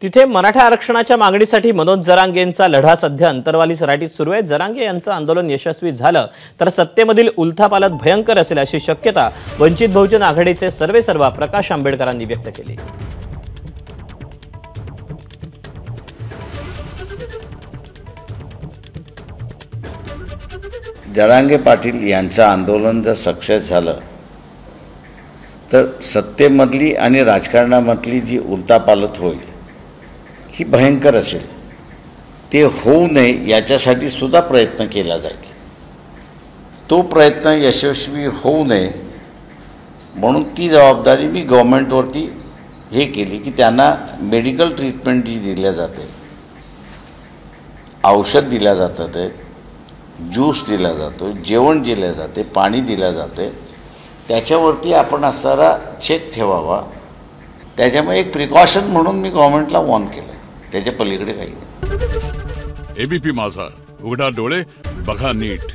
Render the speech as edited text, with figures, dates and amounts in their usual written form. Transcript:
तिथे मराठा आरक्षणाच्या मागणीसाठी मनोज जरांगेंचा लढा सध्या अंतरवाली सराटीत सुरू आहे। जरांगे यांचं आंदोलन यशस्वी झालं तर सत्तेमधील उलथापालथ भयंकर असेल अशी शक्यता वंचित बहुजन आघाडीचे सर्वेसर्वा प्रकाश आंबेडकरांनी व्यक्त केली। जरांगे पाटील यांचं आंदोलन जर सक्सेस झालं तर सत्तेमधली आणि राजकारणामधली जी उलथापालथ होईल ही भयंकर असेल। ते होऊ नये याच्यासाठी सुद्धा प्रयत्न केला जाईल। तो प्रयत्न यशस्वी होऊ नये म्हणून ती जबाबदारी मी गव्हर्नमेंटवरती हे केली की त्यांना मेडिकल ट्रीटमेंट जी दिल्या जाते, औषध दिलं जातं, ते ज्यूस दिला जातो, जेवण दिलं जाते, पाणी दिलं जाते, त्याच्यावरती आपण असारा चेक ठेवावा। त्याच्यामुळे एक प्रिकॉशन म्हणून मी गव्हर्नमेंटला वॉर्न केलं, त्याच्या पलीकडे काही नाही। एबीपी माझा, उघडा डोळे बघा नीट।